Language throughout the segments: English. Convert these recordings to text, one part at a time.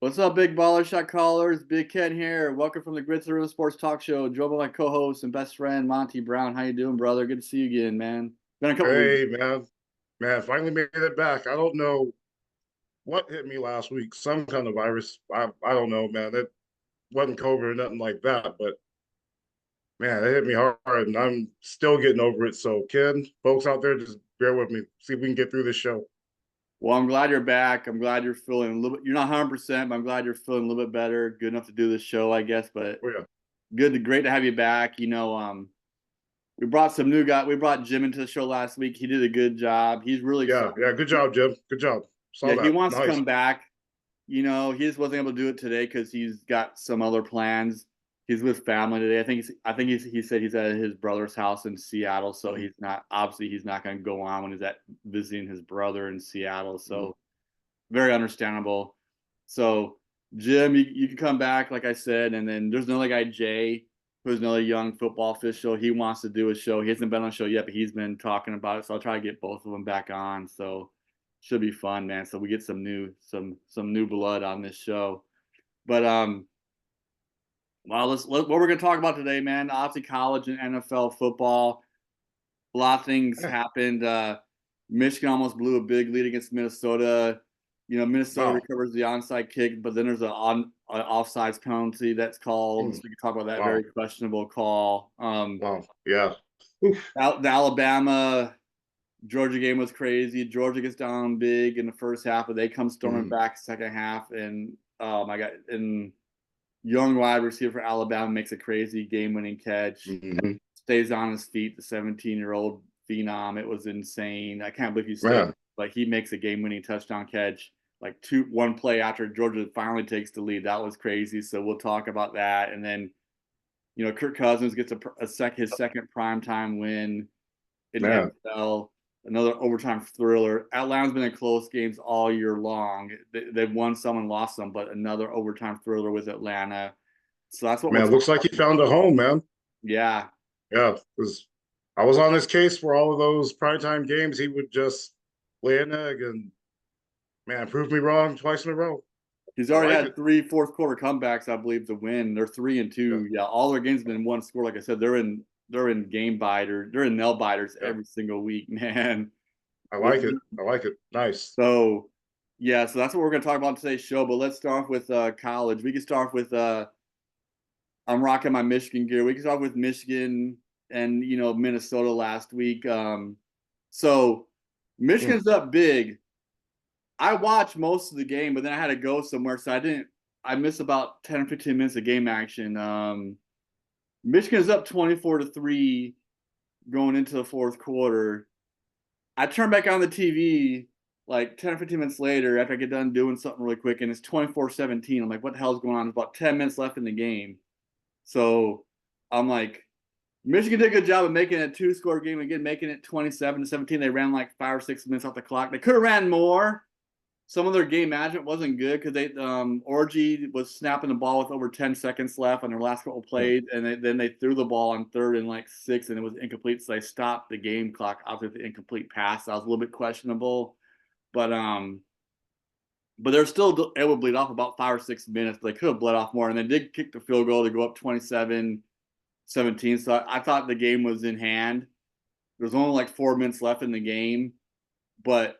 What's up, big baller shot callers? Big Ken here. Welcome from the Grits of the Room Sports Talk Show. Joined by my co-host and best friend Monty Brown. How you doing, brother? Good to see you again, man. Been a couple weeks. Hey, man, finally made it back. I don't know what hit me last week. Some kind of virus. I don't know, man. It wasn't COVID or nothing like that, but man, it hit me hard, and I'm still getting over it. So, Ken, folks out there, just bear with me. See if we can get through this show. Well, I'm glad you're back. I'm glad you're feeling a little bit. You're not 100%, but I'm glad you're feeling a little bit better. Good enough to do this show, I guess. But Oh yeah, great to have you back. We brought some new guy. We brought Jim into the show last week. He did a good job. He's really yeah, excited. yeah. Good job, Jim. Good job. Saw Yeah, he that. wants to Nice. come back. He just wasn't able to do it today because he's got some other plans. He's with family today. He said he's at his brother's house in Seattle, so Mhm, he's not going to go on when he's at visiting his brother in Seattle. mhm. So very understandable. So Jim, you can come back, like I said, and then there's another guy, Jay, who's another young football official. He wants to do a show. He hasn't been on a show yet, but he's been talking about it. So I'll try to get both of them back on. So should be fun, man. So we get some new blood on this show. But well, what we're gonna talk about today, man. Obviously, college and NFL football. A lot of things Yeah. happened. Michigan almost blew a big lead against Minnesota. Minnesota Wow. recovers the onside kick, but then there's an offsides penalty that's called. So Mm, we can talk about that very wow. questionable call. Wow. Yeah. Oof. The Alabama Georgia game was crazy. Georgia gets down big in the first half, but they come storming Mhm, back second half, and oh my god! And young wide receiver for Alabama makes a crazy game-winning catch. mhm. Stays on his feet. The 17-year-old phenom. It was insane. I can't believe he stayed. Man, Like he makes a game-winning touchdown catch. Like one play after Georgia finally takes the lead. That was crazy. So we'll talk about that, and then Kirk Cousins gets his second primetime win in the man. NFL. Another overtime thriller. Atlanta's been in close games all year long. They've won some and lost some, but another overtime thriller with Atlanta. So that's what we'll Man, talk looks like about. he found a home, man. Yeah. Yeah, because I was on his case for all of those primetime games. He would just lay an egg and, man, prove me wrong twice in a row. He's I already like had it. three fourth quarter comebacks, I believe, to win. They're three and Yeah, two. Yeah, all their games have been one score. Like I said, they're in game biter. They're in nail biters yeah. every single week, man. I like it. I like it. Nice. So yeah, so that's what we're gonna talk about in today's show. But let's start with college. We can start with I'm rocking my Michigan gear. We can start with Michigan and Minnesota last week. So Mm. Michigan's up big. I watched most of the game, but then I had to go somewhere, so I didn't. I missed about 10 or 15 minutes of game action. Michigan's up 24-3 going into the fourth quarter. I turn back on the TV like 10 or 15 minutes later after I get done doing something really quick, and it's 24-17. I'm like, what the hell's going on? There's about 10 minutes left in the game. So I'm like, Michigan did a good job of making it a two-score game again, making it 27-17. They ran like 5 or 6 minutes off the clock. They could have ran more. Some of their game management wasn't good because Orgy was snapping the ball with over 10 seconds left on their last couple Mm. plays, and then they threw the ball on third and like six, and it was incomplete. So they stopped the game clock after the incomplete pass. That was a little bit questionable, but they're still able to bleed off about 5 or 6 minutes. But they could have bled off more, and they did kick the field goal to go up 27-17. So I thought the game was in hand. There was only like 4 minutes left in the game, but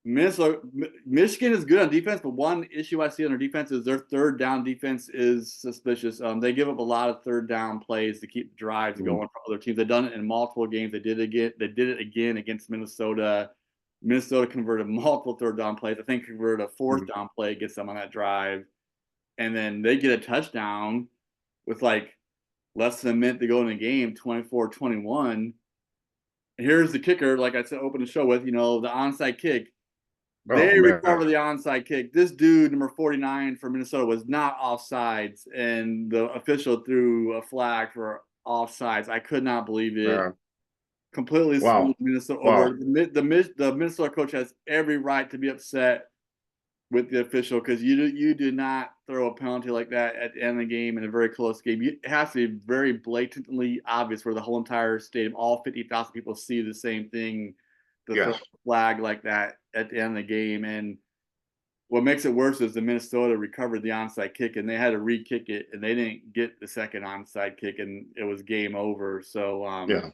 Michigan is good on defense, but one issue I see on their defense is their third down defense is suspicious. They give up a lot of third down plays to keep drives Mm. going for other teams. They've done it in multiple games. They did it again against Minnesota. Minnesota converted multiple third down plays. I think converted a fourth Mm. down play against them on that drive, and then they get a touchdown with like less than a minute to go in the game, 24-21. And here's the kicker, like I said, open the show with, the onside kick. Oh They man. recover the onside kick. This dude, number 49 for Minnesota, was not offsides, and the official threw a flag for offsides. I could not believe it. Man. Completely Wow. screwed Minnesota over. Wow. The Minnesota coach has every right to be upset with the official because you do not throw a penalty like that at the end of the game in a very close game. It has to be very blatantly obvious where the whole entire stadium, all 50,000 people see the same thing to throw Yeah. a flag like that at the end of the game. And what makes it worse is the Minnesota recovered the onside kick and they had to re-kick it and they didn't get the second onside kick and it was game over. So Yeah.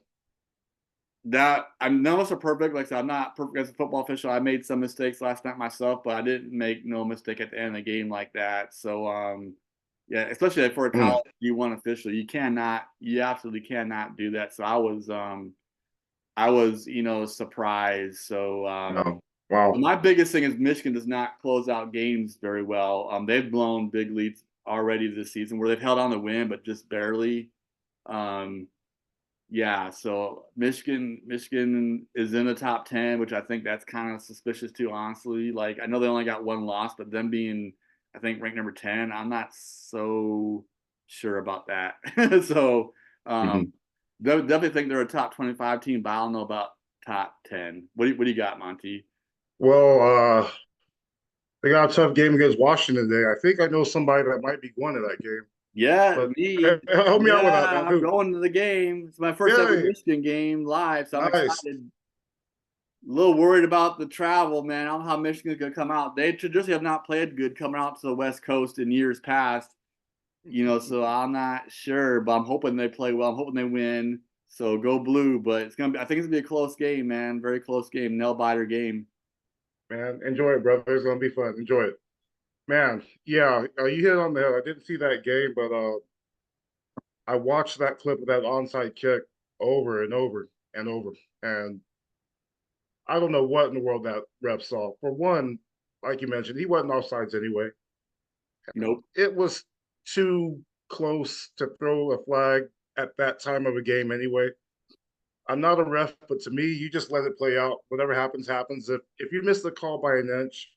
that I'm none of us are perfect. Like I said, I'm not perfect as a football official. I made some mistakes last night myself, but I didn't make no mistake at the end of the game like that. So yeah, especially for a Mm. college D1 official, you absolutely cannot do that. So I was, surprised. So No. Wow. my biggest thing is Michigan does not close out games very well. They've blown big leads already this season where they've held on to win, but just barely. Um, yeah, so Michigan is in the top 10, which I think that's kind of suspicious too, honestly. Like I know they only got one loss, but them being I think ranked number 10, I'm not so sure about that. So Mhm. definitely think they're a top 25 team, but I don't know about top 10. What do you got, Monty? Well, they got a tough game against Washington today. I think I know somebody that might be going to that game, Yeah, but me. help me out with that, Yeah, man. I'm Who? going to the game. It's my first ever Yay! Michigan game live, so I'm Nice, excited. A little worried about the travel, man. I don't know how Michigan's gonna come out. They traditionally have not played good coming out to the West Coast in years past, so I'm not sure, but I'm hoping they play well. I'm hoping they win. So go blue, but I think it's gonna be a close game, man. Very close game, nail biter game. man. Enjoy it, brother. It's gonna be fun. Enjoy it, man. Yeah, you hit on the head. I didn't see that game, but I watched that clip of that onside kick over and over and over, and I don't know what in the world that ref saw. For one, like you mentioned, he wasn't offsides anyway. Nope. It was too close to throw a flag at that time of a game anyway. I'm not a ref, but to me, you just let it play out. Whatever happens, happens. If you miss the call by an inch,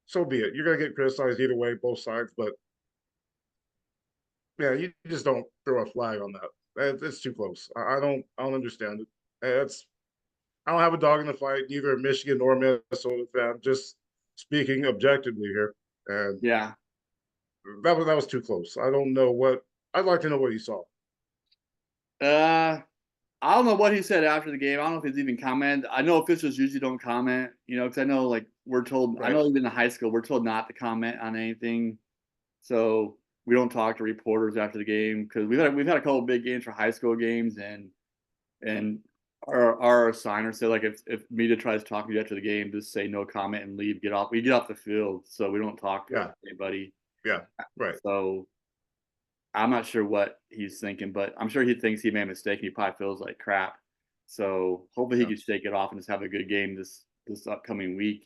so be it. You're gonna get criticized either way, both sides. But yeah, you just don't throw a flag on that. It's too close. I don't understand it. It's I don't have a dog in the fight, neither a Michigan nor Minnesota fan. Just speaking objectively here, and Yeah. that was too close. I don't know what. I'd like to know what he saw. Uh, I don't know what he said after the game. I don't know if he's even commented. I know officials usually don't comment, because I know like we're told. I Right? know even in high school we're told not to comment on anything. So we don't talk to reporters after the game because we've had a couple of big games for high school games and our assigner said like if media tries to talk to you after the game, just say no comment and leave. Get off. We get off the field, so we don't talk to Yeah. anybody. Yeah. Right. So I'm not sure what he's thinking, but I'm sure he thinks he made a mistake. And he probably feels like crap. So hopefully he Yeah. can shake it off and just have a good game this upcoming week.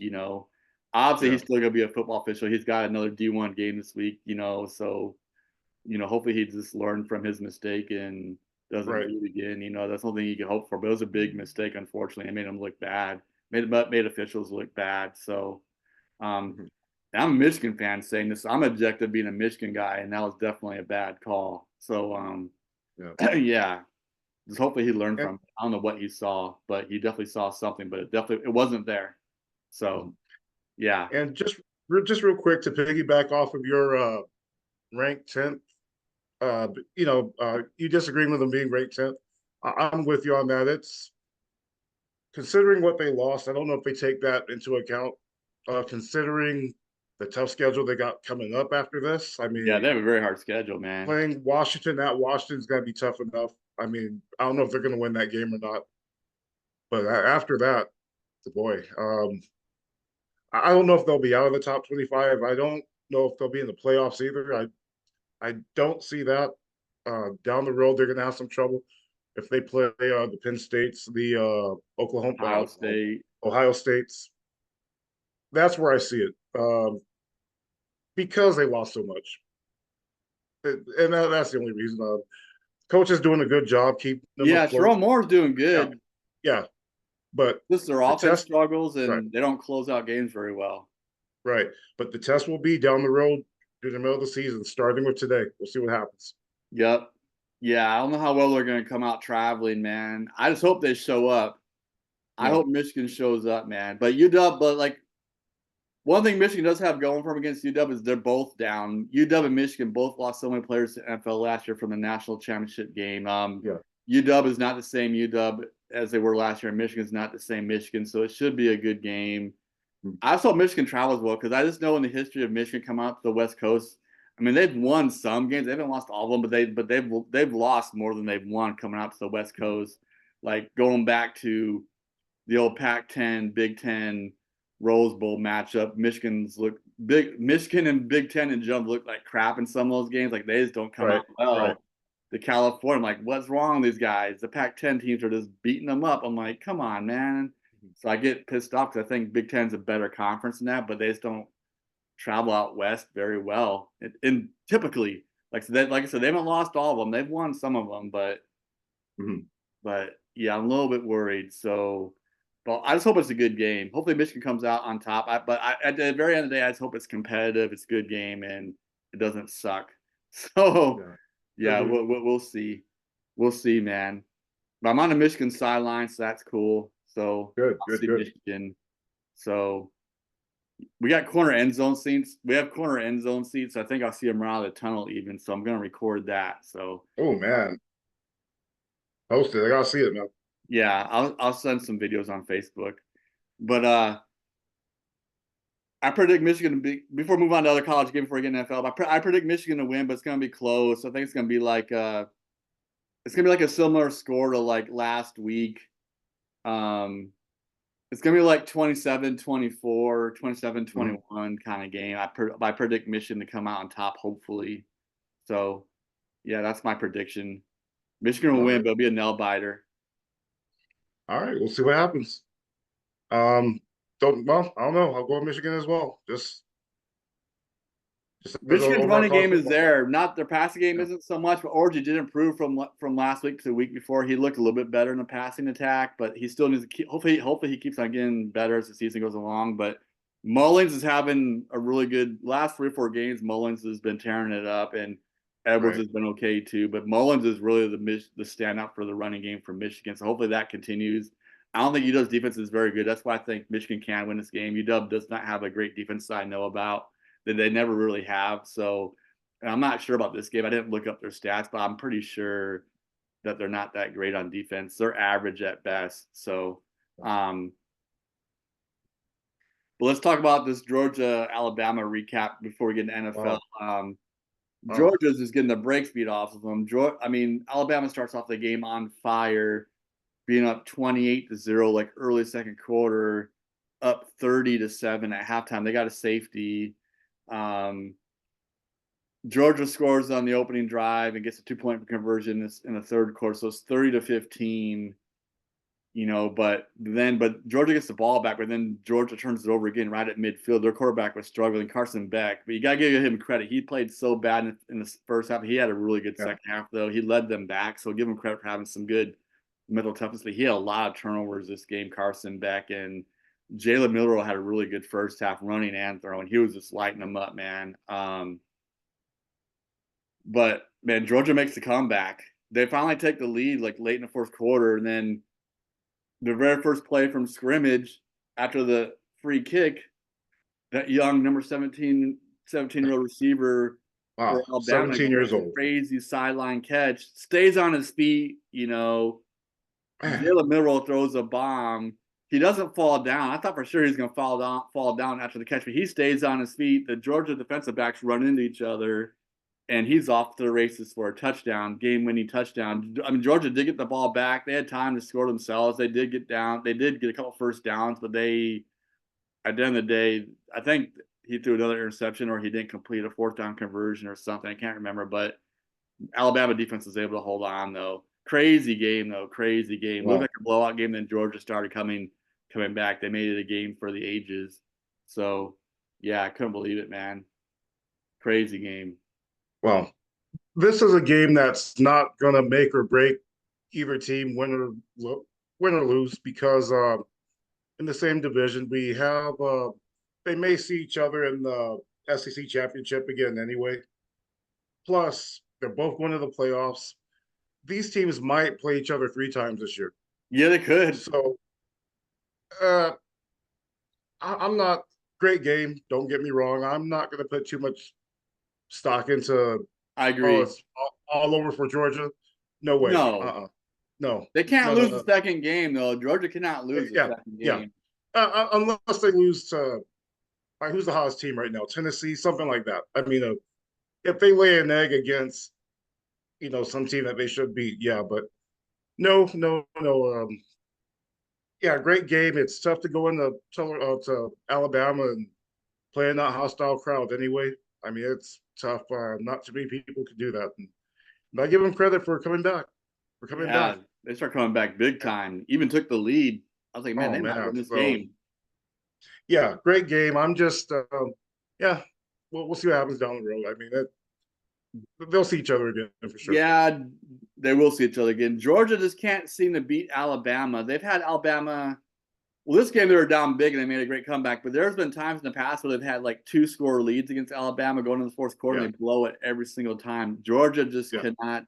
Obviously Yeah. he's still gonna be a football official. He's got another D1 game this week. So hopefully he just learned from his mistake and doesn't Right. do it again. That's something you can hope for. But it was a big mistake, unfortunately. It made him look bad. Made officials look bad. So um, Mhm. I'm a Michigan fan saying this. I'm objective being a Michigan guy, and that was definitely a bad call. So Yeah. yeah, just hopefully he learned And from it. I don't know what he saw, but he definitely saw something. But it wasn't there. So mhm. yeah, and just real quick to piggyback off of your ranked 10th, you disagreeing with them being ranked 10th. I'm with you on that. It's considering what they lost. I don't know if they take that into account. Considering the tough schedule they got coming up after this. I yeah, mean, they have a very hard schedule, man. playing Washington at Washington is going to be tough enough. I mean, I don't know if they're going to win that game or not. But after that, boy, I don't know if they'll be out of the top 25. I don't know if they'll be in the playoffs either. I don't see that. Down the road, they're going to have some trouble if they play the Penn States, the Ohio State. Ohio States. That's where I see it because they lost so much, and that's the only reason. Coach is doing a good job keeping them Yeah, afloat. Sharon Moore's doing Yeah, good. yeah, but Just their the offense test, struggles right, and they don't close out games very well. right, but the test will be down the road through the middle of the season, starting with today. We'll see what happens. Yep. Yeah, I don't know how well they're going to come out traveling, man. I just hope they show up. I Yeah, hope Michigan shows up, man. But UW, but like one thing Michigan does have going for them against UW is they're both down. UW and Michigan both lost so many players to NFL last year from the national championship game. yeah, UW is not the same UW as they were last year, and Michigan's not the same Michigan, so it should be a good game. I just hope Michigan travels well because I just know in the history of Michigan coming out to the West Coast. I mean, they've won some games. They haven't lost all of them, but they've lost more than they've won coming out to the West Coast. Like going back to the old Pac-10, Big Ten, Rose Bowl matchup. Michigan and Big Ten and jump look like crap in some of those games. Like they just don't come Right, out well. right. The California, I'm like, what's wrong with these guys? The Pac-10 teams are just beating them up. I'm like, come on, man. So I get pissed off because I think Big Ten's a better conference than that, but they just don't travel out west very well. And typically, like I said, they haven't lost all of them. They've won some of them, Mhm. but yeah, I'm a little bit worried. So, but I just hope it's a good game. Hopefully, Michigan comes out on top. At the very end of the day, I just hope it's competitive. It's a good game and it doesn't suck. So, Yeah. yeah, we'll see. We'll see, man. But I'm on the Michigan sideline, so that's cool. So Good, I'll good, see good. Michigan. So we got corner end zone seats. We have corner end zone seats. So I think I'll see them around the tunnel even. So I'm gonna record that. So Oh man, post it. I gotta see it, man. yeah, I'll send some videos on Facebook. But I predict Michigan to be before we move on to other college games before we get NFL. I predict Michigan to win, but it's gonna be close. I think it's gonna be like a similar score to like last week. Um, it's gonna be like 27-24, 27-21 kind of game. I predict Michigan to come out on top, hopefully. So yeah, that's my prediction. Michigan will All win, right, but it'll be a nail biter. all right. We'll see what happens. Um, don't well. I don't know. I'll go with Michigan as well. Just as an Michigan's overall running college game is football fan. there. Not their passing game Yeah. isn't so much, but Orji did improve from last week to the week before. He looked a little bit better in the passing attack, but he still needs to keep. Hopefully he keeps on getting better as the season goes along. But Mullins is having a really good last 3 or 4 games. Mullins has been tearing it up, and Edwards Right. has been okay too. But Mullins is really the standout for the running game for Michigan. So hopefully that continues. I don't think UW's defense is very good. That's why I think Michigan can win this game. UW does not have a great defense that I know about that they never really have. So and I'm not sure about this game. I didn't look up their stats, but I'm pretty sure that they're not that great on defense. They're average at best. So, but let's talk about this Georgia Alabama recap before we get into NFL. Wow. Wow. Georgia's just getting the brakes beat off of them. I mean, Alabama starts off the game on fire, being up 28-0, like early second quarter, up 30-7 at halftime. They got a safety. Um, Georgia scores on the opening drive and gets a 2-point conversion in the third quarter. So it's 30-15, but Georgia gets the ball back, but then Georgia turns it over again right at midfield. Their quarterback was struggling, Carson Beck, but you got to give him credit. He played so bad in the first half. He had a really good Yeah. second half, though. He led them back. So give him credit for having some good mental toughness. But he had a lot of turnovers this game, Carson Beck. And Jalen Milroe had a really good first half running and throwing. He was just lighting them up, man. But man, Georgia makes the comeback. They finally take the lead like late in the fourth quarter, and then the very first play from scrimmage after the free kick, that young number 17-year-old receiver for Wow. Alabama 17 years makes a old. crazy sideline catch, stays on his feet, Man. Jalen Milroe throws a bomb. He doesn't fall down. I thought for sure he's going to fall down after the catch, but he stays on his feet. The Georgia defensive backs run into each other, and he's off to the races for a touchdown, game-winning touchdown. I mean, Georgia did get the ball back. They had time to score themselves. They did get down. They did get a couple first downs, but at the end of the day, I think he threw another interception or he didn't complete a fourth down conversion or something. I can't remember, but Alabama defense was able to hold on though. Crazy game though, crazy game. Looked Wow. like a blowout game. Then Georgia started coming back. They made it a game for the ages. So yeah, I couldn't believe it, man. Crazy game. Well, this is a game that's not gonna make or break either team, win or lose, because in the same division we have they may see each other in the SEC championship again anyway. Plus, they're both going to the playoffs. These teams might play each other 3 times this year. Yeah, they could. So uh, I'm not great game. Don't get me wrong. I'm not going to put too much stock into I oh agree. it's all over for Georgia. No way. No, No. they can't No. No. lose the No. second game though. Georgia cannot lose the Yeah. second Yeah. game. unless they lose to like who's the hottest team right now? Tennessee, something like that. I mean, if they lay an egg against some team that they should beat, yeah. But no, no, no. Yeah, great game. It's tough to go into to Alabama and play in that hostile crowd anyway. I mean, it's tough. Not too many people can do that. And I give them credit for coming back. For coming back. Yeah, they start coming back big time. Even took the lead. I was like, man, Oh they might man. win this So game. yeah, great game. I'm just yeah. We'll see what happens down the road. I mean, they'll see each other again for sure. Yeah, they will see each other again. Georgia just can't seem to beat Alabama. They've had Alabama. Well, this game they were down big and they made a great comeback. But there's been times in the past where they've had like 2-score leads against Alabama going into the fourth quarter Yeah. and they blow it every single time. Georgia just cannot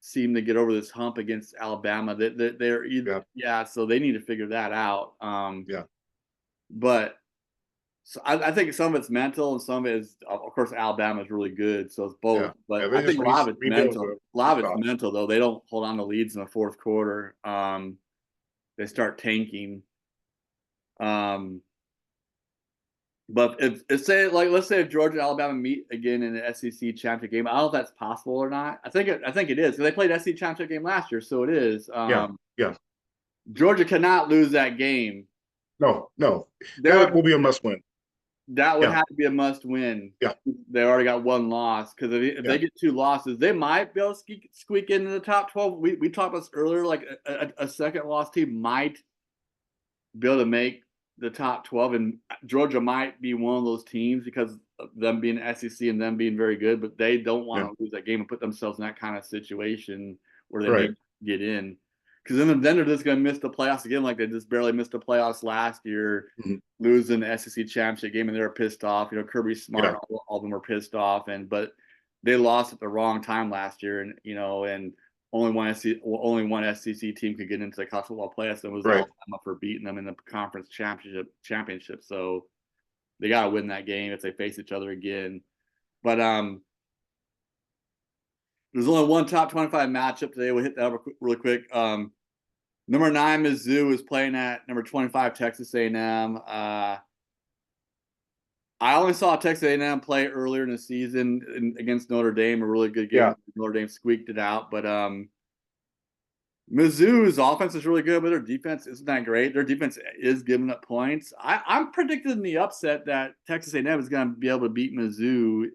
seem to get over this hump against Alabama. They're either, yeah, so they need to figure that out. Yeah. But so I think some of it's mental and some of it is, of course, Alabama is really good, so it's both. Yeah. But They I just think a lot of it's rebuilt mental. the A lot of it's spots. mental, though. They don't hold on to leads in the fourth quarter. They start tanking. But if say like let's say if Georgia and Alabama meet again in the SEC championship game, I don't know if that's possible or not. I think it is because they played SEC championship game last year, so it is. Yeah. Yeah. Georgia cannot lose that game. No, no, that will be a must win. That would have to be a must win. Yeah. They already got one loss because if they get 2 losses, they might be able to squeak into the top 12. We talked about this earlier, like a second loss team might be able to make the top 12, and Georgia might be one of those teams because of them being SEC and them being very good, but they don't want to lose that game and put themselves in that kind of situation where they may get in. Because then they're just going to miss the playoffs again, like they just barely missed the playoffs last year, losing the SEC championship game, and they were pissed off. Kirby Smart, all of them were pissed off, but they lost at the wrong time last year, and only one SEC team could get into the college football playoffs, and it was Alabama for beating them in the conference championship. So they got to win that game if they face each other again. But there's only one top 25 matchup today. We'll hit that up really quick. Number 9 Mizzou is playing at number 25 Texas A&M. I only saw Texas A&M play earlier in the season against Notre Dame, a really good game. Notre Dame squeaked it out, but Mizzou's offense is really good, but their defense isn't that great. Their defense is giving up points. I'm predicting the upset that Texas A&M is going to be able to beat Mizzou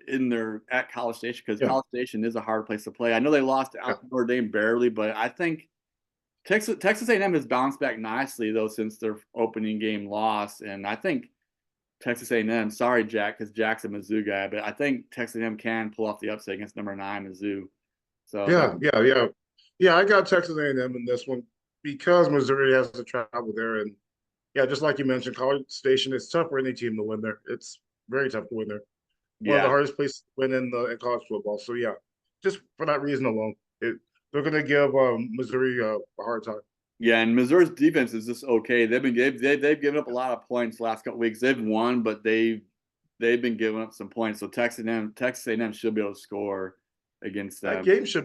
at College Station because College Station is a hard place to play. I know they lost to Notre Dame barely, but I think Texas A&M has bounced back nicely though since their opening game loss, and I think Texas A&M. Sorry, Jack, because Jack's a Mizzou guy, but I think Texas A&M can pull off the upset against number 9 Mizzou. So yeah. I got Texas A&M in this one because Missouri has to travel there, and just like you mentioned, College Station, it's tough for any team to win there. It's very tough to win there. One of the hardest places to win in college football. So just for that reason alone, they're going to give Missouri a hard time. Yeah, and Missouri's defense is just okay. They've given up a lot of points the last couple weeks. They've won, but they've been giving up some points. So Texas A&M should be able to score against them. That game should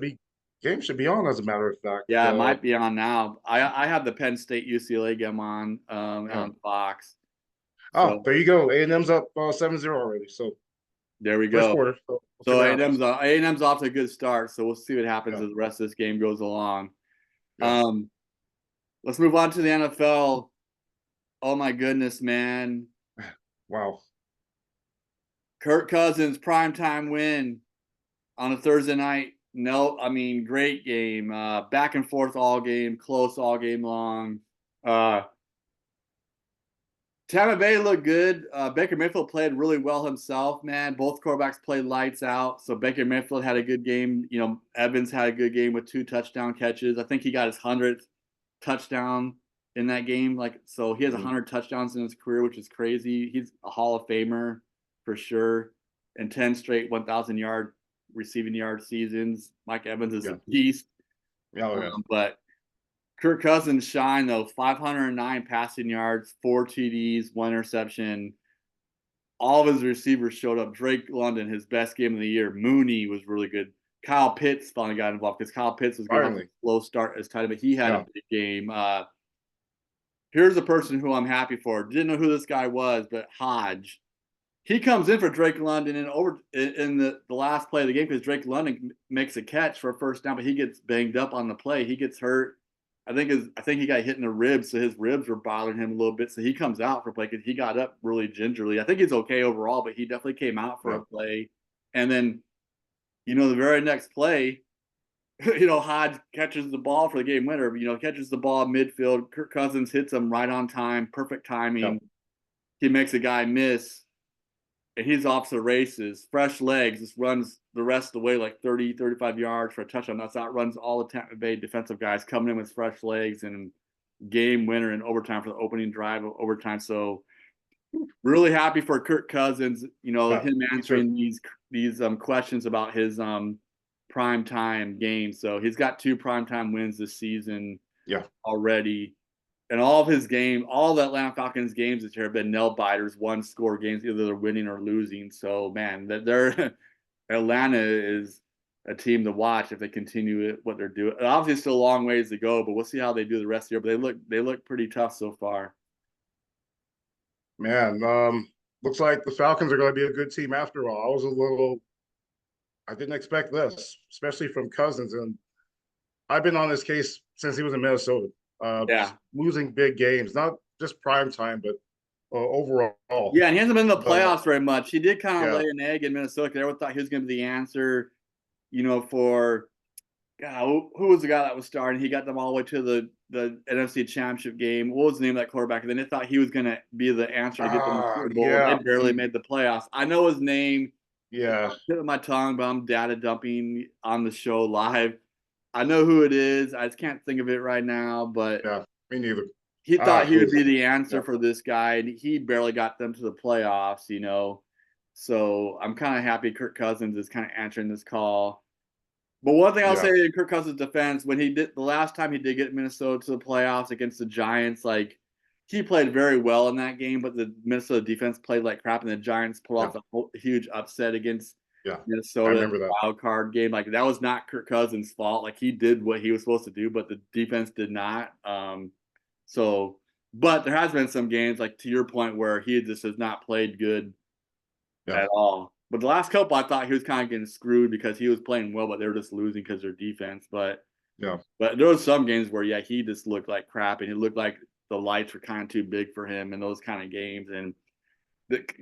be on, as a matter of fact. Yeah, it might be on now. I have the Penn State UCLA game on Fox. So, there you go. A&M's up 7-0 already. So there we go. First quarter. So A&M's off to a good start. So we'll see what happens as the rest of this game goes along. Yeah. Let's move on to the NFL. Oh my goodness, man! Wow. Kirk Cousins primetime win on a Thursday night. No, I mean, great game. Back and forth all game, close all game long. Tampa Bay looked good. Baker Mayfield played really well himself, man. Both quarterbacks played lights out. So Baker Mayfield had a good game. Evans had a good game with 2 touchdown catches. I think he got his 100th touchdown in that game. So he has 100 touchdowns in his career, which is crazy. He's a Hall of Famer for sure. And 10 straight 1,000-yard receiving yard seasons. Mike Evans is a beast. But Kirk Cousins shine though. 509 passing yards, 4 TDs, 1 interception. All of his receivers showed up. Drake London, his best game of the year. Mooney was really good. Kyle Pitts finally got involved because Kyle Pitts was getting a slow start as tight end, but he had a big game. here's a person who I'm happy for. Didn't know who this guy was, but Hodge. He comes in for Drake London in the last play of the game because Drake London makes a catch for a first down, but he gets banged up on the play. He gets hurt. I think he got hit in the ribs, so his ribs were bothering him a little bit. So he comes out for a play because he got up really gingerly. I think he's okay overall, but he definitely came out for Yeah. a play. And then, the very next play, Hodge catches the ball for the game winner. Catches the ball midfield. Kirk Cousins hits him right on time, perfect Yeah. timing. He makes a guy miss, and he's off to the races. Fresh legs, just runs the rest of the way like 30, 35 yards for a touchdown. That's outruns all the Tampa Bay defensive guys coming in with fresh legs, and game winner in overtime for the opening drive of overtime. So really happy for Kirk Cousins, Yeah. him Me too. answering these questions about his prime time game. So he's got 2 primetime wins this season Yeah. already. And all of his game, all the Atlanta Falcons games this year have been nail biters, 1-score games, either they're winning or losing. So man, they're Atlanta is a team to watch if they continue what they're doing. Obviously, still a long ways to go, but we'll see how they do the rest of the year. But they look pretty tough so far. Man, looks like the Falcons are going to be a good team after all. I didn't expect this, especially from Cousins. And I've been on this case since he was in Minnesota, Yeah. losing big games, not just prime time, but overall. Yeah, and he hasn't been in the But playoffs very much. He did kind of yeah, lay an egg in Minnesota. Everyone thought he was going to be the answer, for God, who was the guy that was starting? He got them all the way to the NFC Championship game. What was the name of that quarterback? And then they thought he was going to be the answer to get them to the Super Bowl. They yeah, barely made the playoffs. I know his name. yeah, Tip of my tongue, but I'm data dumping on the show live. I know who it is. I just can't think of it right now, but yeah. Me neither. he thought he would Shoot. be the answer Yeah, for this guy, and he barely got them to the playoffs, So I'm kind of happy Kirk Cousins is kind of answering this call. But one thing I'll say yeah, in Kirk Cousins' defense, when he did the last time he did get Minnesota to the playoffs against the Giants, like he played very well in that game, but the Minnesota defense played like crap, and the Giants pulled yeah, off a huge upset against yeah. I Minnesota in remember the that. wild card game. Like that was not Kirk Cousins' fault. Like he did what he was supposed to do, but the defense did not. So, but there has been some games, like to your point, where he just has not played good Yeah, at all. But the last couple, I thought he was kind of getting screwed because he was playing well, but they were just losing because of their defense. yeah, But there was some games where he just looked like crap, and it looked like the lights were kind of too big for him in those kind of games. And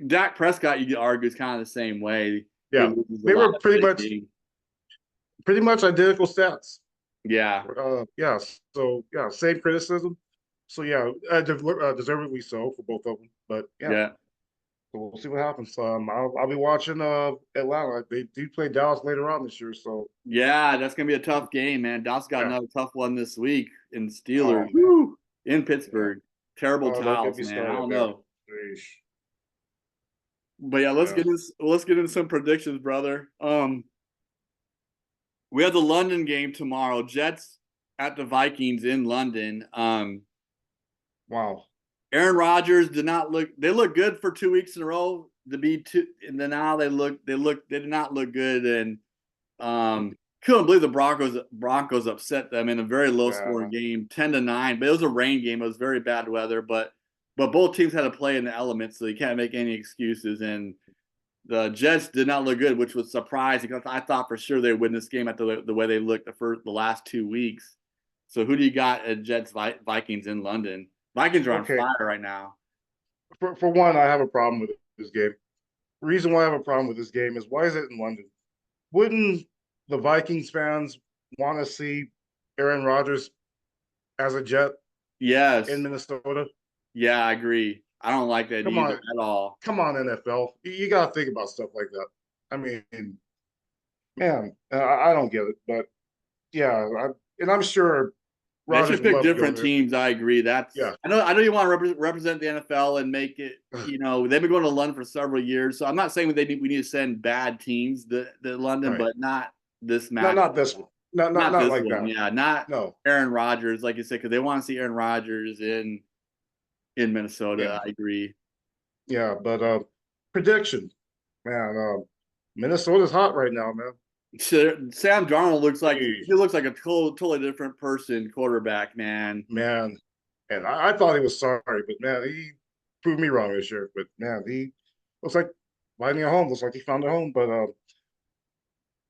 Dak Prescott, you could argue, is kind of the same way. He yeah. loses a They lot were of big games. pretty much identical stats. Yeah. Yeah. So yeah, same criticism. So yeah, deservedly so for both of them. But yeah, Yeah. so we'll see what happens. I'll be watching Atlanta. They do play Dallas later on this year, so Yeah, that's gonna be a tough game, man. Dallas got yeah. another tough one this week in Oh Steelers. man, Woo! In yeah. Pittsburgh. Terrible Oh, don't get towels, me man. I started don't there. know. Sheesh. But yeah, Yeah. let's get into some predictions, brother. We have the London game tomorrow. Jets at the Vikings in London. Wow. Aaron Rodgers did not look. They look good for 2 weeks in a row to be two, and then now they did not look good, and couldn't believe the Broncos upset them in a very low scoring Yeah. game, 10-9. But it was a rain game. It was very bad weather, but both teams had to play in the elements, so you can't make any excuses. And the Jets did not look good, which was surprising. I thought for sure they'd win this game after the way they looked the last 2 weeks. So who do you got at Jets Vikings in London? Vikings are on Okay. fire right now. For one, I have a problem with this game. The reason why I have a problem with this game is why is it in London? Wouldn't the Vikings fans want to see Aaron Rodgers as a Jet Yes. in Minnesota? Yeah, I agree. I don't like that Come either on, at all. come on, NFL. You got to think about stuff like that. I mean, man, I don't get it, but yeah, and I'm sure They Rodgers should would pick love to go different there. teams. I agree. Yeah, I know you want to represent the NFL and make it. They've been going to London for several years, so I'm not saying we need to send bad teams to London, right. but not this Not match. not this one. Not Not this like one. that. Yeah, not No. Aaron Rodgers, like you said, because they want to see Aaron Rodgers in Minnesota. Yeah, I agree. yeah. But prediction, man. Minnesota's hot right now, man. Sam Darnold looks like Jeez. he looks like a totally different person, quarterback, man. Man. And I thought he was sorry, but man, he proved me wrong this year. But man, he looks like finding a home. Looks like he found a home. But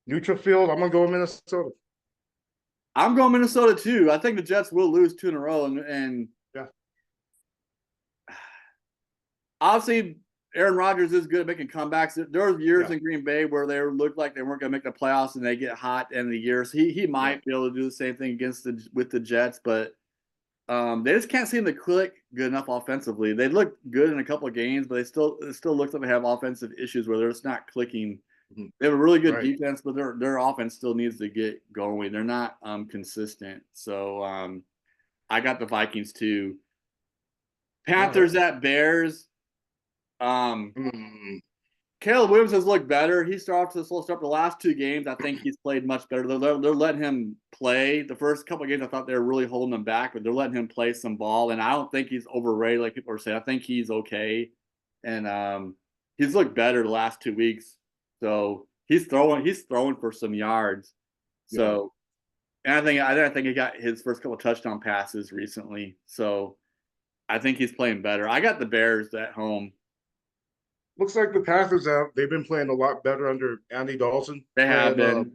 neutral field, I'm gonna go with Minnesota. I'm going Minnesota too. I think the Jets will lose 2 in a row, and Yeah, obviously Aaron Rodgers is good at making comebacks. There were years yeah, in Green Bay where they looked like they weren't going to make the playoffs, and they get hot at the end of the year. So he yeah. might be able to do the same thing with the Jets, but they just can't seem to click good enough offensively. They look good in a couple of games, but it still looks like they have offensive issues where they're just not clicking. Mhm. They have a really good Right. defense, but their offense still needs to get going. They're not consistent. So I got the Vikings too. All right. Panthers at Bears. Um, Mm, Caleb Williams has looked better. He started off to the slow start. The last 2 games, I think he's played much better. They're letting him play. The first couple of games, I thought they were really holding him back, but they're letting him play some ball. And I don't think he's overrated like people are saying. I think he's okay, and he's looked better the last 2 weeks. So he's throwing for some yards. yeah. So and I think he got his first couple of touchdown passes recently. So I think he's playing better. I got the Bears at home. Looks like the Panthers have they've been playing a lot better under Andy Dalton. They have Playing been.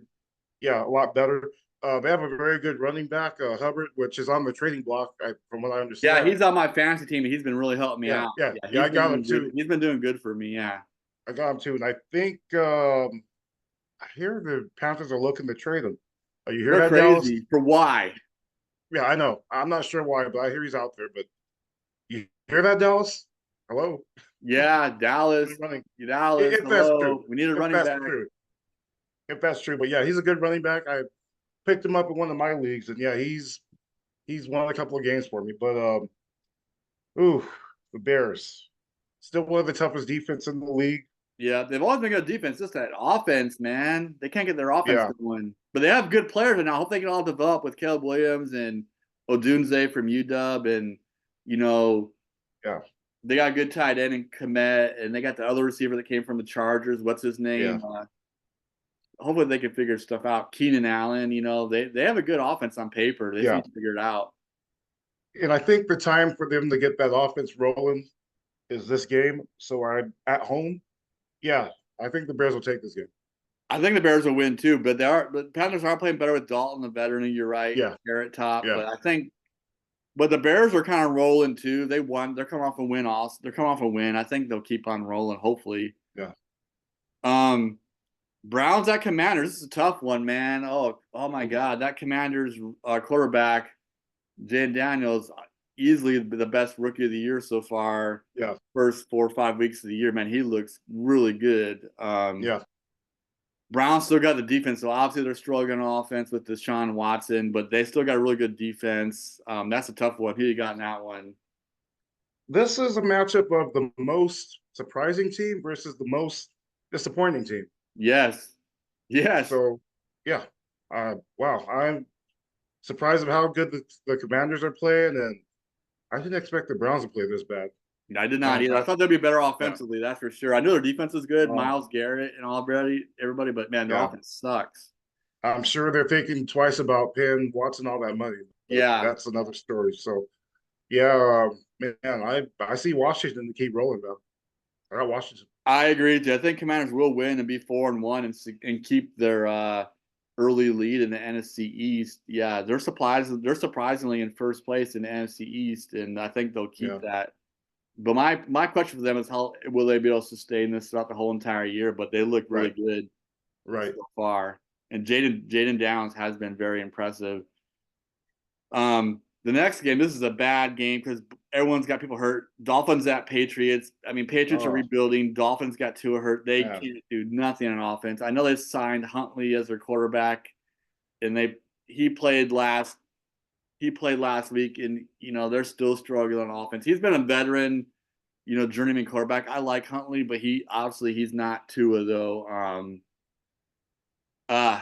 yeah, a lot better. They have a very good running back, Hubbard, which is on the trading block, from what I Yeah, understand. he's on my fantasy team, and he's been really helping me Yeah, out. yeah, Yeah, yeah. I got him too. He's been doing good for me. Yeah, I got him too, and I think I hear the Panthers are looking to trade him. You hear they're that, Dallas? crazy for why? Yeah, I know. I'm not sure why, but I hear he's out there. But you hear that, Dallas? Hello, Yeah, running. Dallas. If that's true, Hello, we need a if running that's back. true, if that's true. But yeah, he's a good running back. I picked him up in one of my leagues, and yeah, he's won a couple of games for me. But ooh, the Bears, still one of the toughest defense in the league. Yeah, they've always been good defense. Just that offense, man. They can't get their offense Yeah, going, but they have good players, and I hope they can all develop with Caleb Williams and Odunze from UW, and you know yeah, they got a good tight end in Komet, and they got the other receiver that came from the Chargers. What's his yeah, name? Hopefully they can figure stuff out. Keenan Allen, they have a good offense on paper. They just yeah. need to figure it out. And I think the time for them to get that offense rolling is this game. So I at home, yeah, I think the Bears will take this game. I think the Bears will win too, but the Panthers are playing better with Dalton, the veteran. You're right, Yeah, Carrot Top. yeah, But the Bears are kind of rolling too. They won. They're coming off a win. Also, they're coming off a win. I think they'll keep on rolling. Hopefully. yeah. Um, Browns at Commanders. This is a tough one, man. Oh my God, that Commanders quarterback, Jay Daniels, easily the best rookie of the year so far. Yeah, First 4 or 5 weeks of the year, man, he looks really good. yeah. Browns still got the defense, so obviously they're struggling on offense with Deshaun Watson, but they still got a really good defense. That's a tough one. Who you got in that one? This is a matchup of the most surprising team versus the most disappointing team. Yes, yes. So, yeah. Wow, I'm surprised of how good the Commanders are playing, and I didn't expect the Browns to play this bad. I did not Man, either. I thought they'd be better yeah, offensively, that's for sure. I know their defense is good, um, Myles Garrett and everybody, but man, their yeah. offense sucks. I'm sure they're thinking twice about paying Watson all that money, but Yeah, that's another story. So, yeah, man, I see Washington to keep rolling though. I got Washington. I agree with you. I think Commanders will win and be 4-1 and keep their early lead in the NFC East. Yeah, they're surprisingly in first place in the NFC East, and I think they'll Yeah, keep that. But my question for them is how will they be able to sustain this throughout the whole entire year? But they look really right, good right. so far, and Jaden Downs has been very impressive. The next game, this is a bad game because everyone's got people hurt. Dolphins at Patriots. I mean, Patriots are Oh, rebuilding. Dolphins got Tua hurt. They man. can't do nothing on offense. I know they signed Huntley as their quarterback, and he played last week, and they're still struggling on offense. He's been a veteran, journeyman quarterback. I like Huntley, but he's not Tua though. Uh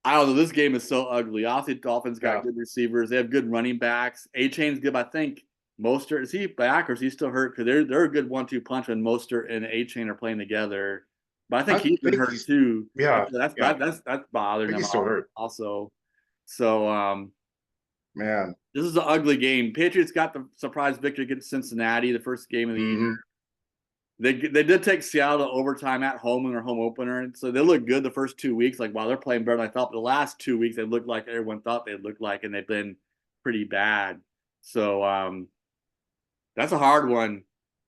I don't know. This game is so ugly. Obviously, Dolphins got Yeah. good receivers. They have good running backs. A-Chain's good. I think Mostert, is he back or is he still hurt? Because they're a good 1-2 punch when Mostert and A-Chain are playing together. But I think I he's been think hurt too. yeah, yeah. That's I bothering think them he's still hurt. also. So Man. This is an ugly game. Patriots got the surprise victory against Cincinnati, the first game of the year. Hmm. They did take Seattle to overtime at home in their home opener, and so they looked good the first 2 weeks. Like, wow, they're playing better than I thought. But the last 2 weeks, they looked like everyone thought they'd look like, and they've been pretty bad. So that's a hard one.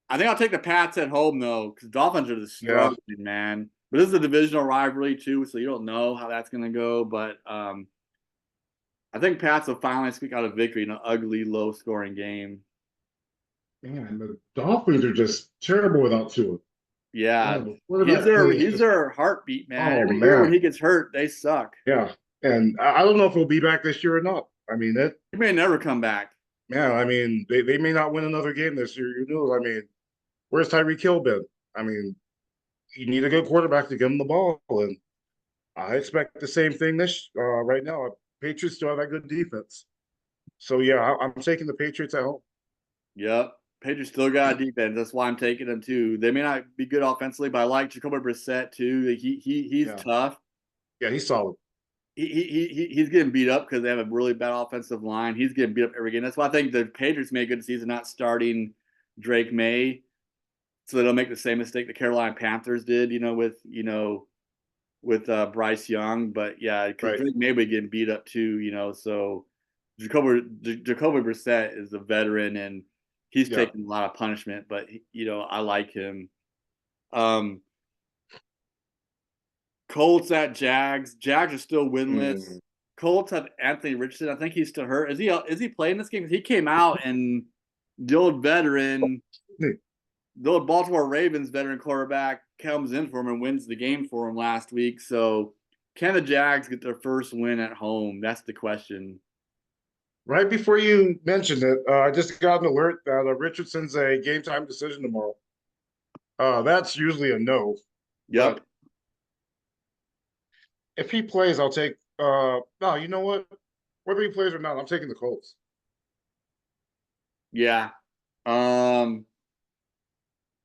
I think I'll take the Pats at home though, because Dolphins are just Yeah. struggling, man. But this is a divisional rivalry too, so you don't know how that's going to go. But I think Pats will finally squeak out a victory in an ugly, low-scoring game. Man, the Dolphins are just terrible without Tua. Yeah, Man, the quarterback play is he's just, their heartbeat, man. oh Every year when man, he gets hurt, they suck. yeah. And I don't know if he'll be back this year or not. I mean, that He may never come back. man. I mean, they may not win another game this year. You know, I mean, where's Tyreek Hill been? I mean, you need a good quarterback to give him the ball, and I expect the same thing this right now. Patriots still have that good defense, so yeah, I'm taking the Patriots at home. Yep. Patriots still got a defense. That's why I'm taking them too. They may not be good offensively, but I like Jacoby Brissett too. He's Yeah, tough. yeah, he's solid. He's getting beat up because they have a really bad offensive line. He's getting beat up every game. That's why I think the Patriots made a good decision not starting Drake May, so they don't make the same mistake the Carolina Panthers did. With Bryce Young. But yeah, because Right. Drake May be getting beat up too. So Jacoby Brissett is a veteran and he's Yeah. taking a lot of punishment. But I like him. Um, Colts at Jags. Jags are still winless. Mm. Colts have Anthony Richardson. I think he's still hurt. Is he playing this game? Because he came out and the old veteran, the old Baltimore Ravens veteran quarterback comes in for him and wins the game for him last week. So can the Jags get their first win at home? That's the question. Right before you mentioned it, I just got an alert that Richardson's a game time decision tomorrow. That's usually a no, Yep. but if he plays, I'll take. No, you know what? Whether he plays or not, I'm taking the Colts. Yeah.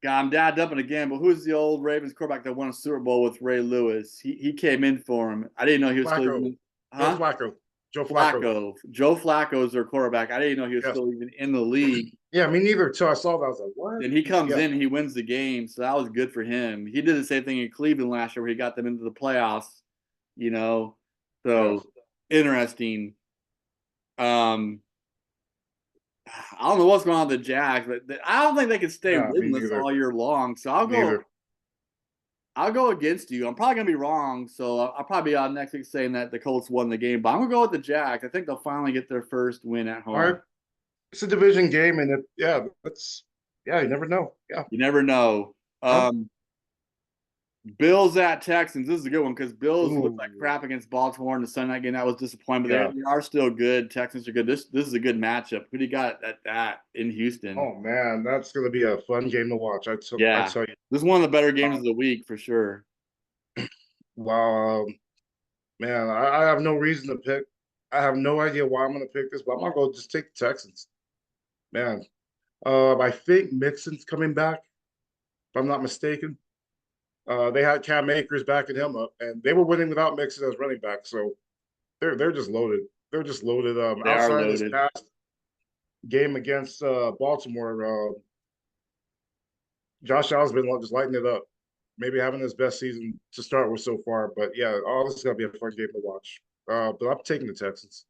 God, I'm dad dumping again, but who's the old Ravens quarterback that won a Super Bowl with Ray Lewis? He came in for him. I didn't know he was still Flacco, even. Joe Huh? Flacco, Joe Flacco. Flacco. Joe Flacco is their quarterback. I didn't know he was Yes. still even in the league. Yeah, me neither. Until I saw that, I was like, what? And he comes Yeah, in, he wins the game, so that was good for him. He did the same thing in Cleveland last year where he got them into the playoffs, you know. yeah, So interesting. Um, I don't know what's going on with the Jags, but I don't think they can stay yeah. Me winless neither. all year long. So Me neither. I'll go against you. I'm probably gonna be wrong, so I'll probably be on next week saying that the Colts won the game. But I'm gonna go with the Jags. I think they'll finally get their first win at All right, home. it's a division game, and that's yeah. You never know. Yeah. You never know. Huh? Bills at Texans. This is a good one because Bills looked like Ooh, crap against Baltimore in the Sunday night game. That was disappointing, but yeah. they are still good. Texans are good. This is a good matchup. Who do you got at that in Houston? Oh man, that's gonna be a fun game to watch. I Yeah, tell you. this is one of the better games of the week for sure. Wow, man, I have no reason to pick. I have no idea why I'm gonna pick this, but I'm gonna go just take the Texans. Man, I think Mixon's coming back, if I'm not mistaken. They had Cam Akers backing him up, and they were winning without Mixon as running back. So they're just loaded. They're just loaded. They are Outside of this loaded. past game against Baltimore, Josh Allen's been just lighting it up. Maybe having his best season to start with so far. But yeah, all this is gonna be a fun game to watch. But I'm taking the Texans.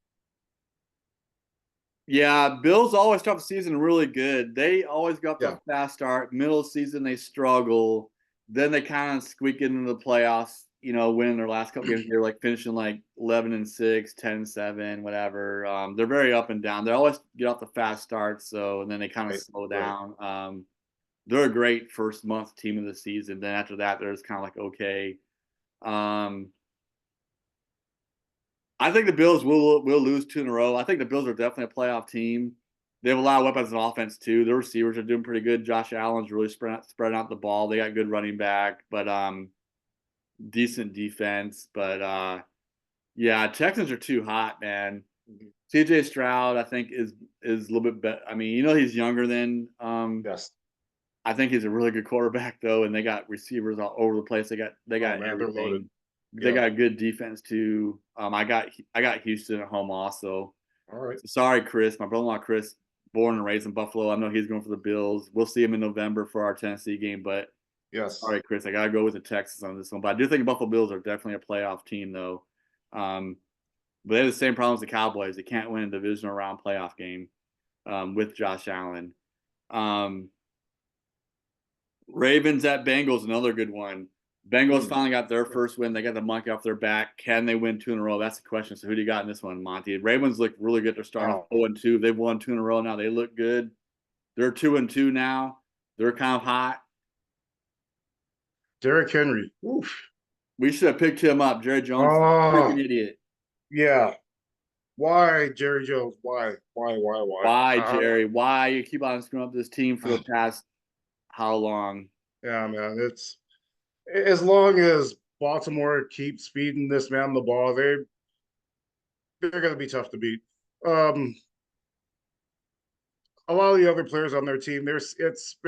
Yeah, Bills always start the season really good. They always got the Yeah. fast start. Middle of the season they struggle. Then they kind of squeak into the playoffs. Winning their last couple games. They're like finishing like 11-6, 10-7, whatever. They're very up and down. They always get off the fast start, and then they kind of Right. slow Right. down. They're a great first month team of the season. Then after that, they're just kind of like okay. I think the Bills will lose two in a row. I think the Bills are definitely a playoff team. They have a lot of weapons on offense too. Their receivers are doing pretty good. Josh Allen's really spreading out the ball. They got good running back, but decent defense. But yeah, Texans are too hot, man. CJ Stroud, I think, is a little bit better. I mean, he's younger than Yes. I think he's a really good quarterback though, and they got receivers all over the place. They got Oh man, they're loaded. everything. They Yeah. got good defense too. I got Houston at home also. All right. So sorry, Chris. My brother-in-law Chris, born and raised in Buffalo. I know he's going for the Bills. We'll see him in November for our Tennessee game, but Yes. sorry, Chris. I gotta go with the Texans on this one. But I do think Buffalo Bills are definitely a playoff team, though. But they have the same problem as the Cowboys. They can't win a divisional round playoff game with Josh Allen. Ravens at Bengals, another good one. Bengals finally got their first win. They got the monkey off their back. Can they win 2 in a row? That's the question. So who do you got in this one, Monty? Ravens look really good. They're starting 0-2. They've won 2 in a row now. They look good. They're 2-2 now. They're kind of hot. Derrick Henry. Oof. We should have picked him up. Jerry Jones, freaking idiot. Yeah. Why, Jerry Jones? Why? Why, Jerry? Why you keep on screwing up this team for the past how long? Yeah, man. It's as long as Baltimore keeps feeding this man the ball, they're going to be tough to beat. A lot of the other players on their team, they're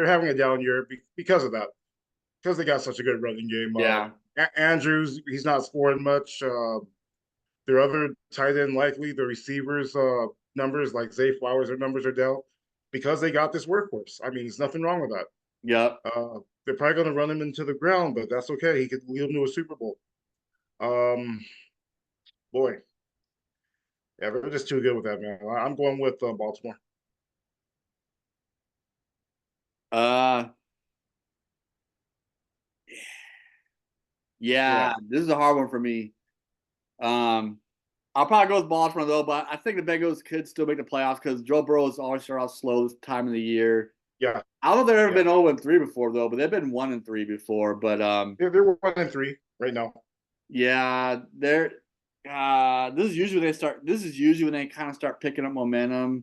having a down year because of that, because they got such a good running game. Yeah. Andrews, he's not scoring much. Their other tight end, likely the receivers' numbers, like Zay Flowers, their numbers are down because they got this workhorse. I mean, there's nothing wrong with that. Yep. They're probably going to run him into the ground, but that's okay. He could lead them to a Super Bowl. Boy, yeah, they're just too good with that, man. I'm going with Baltimore. Yeah, this is a hard one for me. I'll probably go with Baltimore though, but I think the Bengals could still make the playoffs because Joe Burrow has always started off slow this time of the year. Yeah. I don't know if they've ever been 0-3 before though, but they've been 1-3 before. But they're 1-3 right now. Yeah, they're this is usually when they start. This is usually when they kind of start picking up momentum.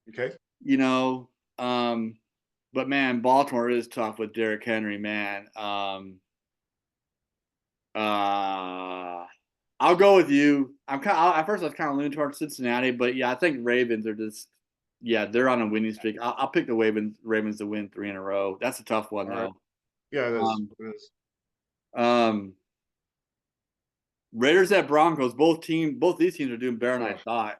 Okay. You know, but man, Baltimore is tough with Derrick Henry, man. I'll go with you. At first I was kind of leaning towards Cincinnati, but yeah, I think Ravens are just they're on a winning streak. I'll pick the Ravens to win 3 in a row. That's a tough one though. Yeah, it is. Raiders at Broncos. Both these teams are doing better than I thought.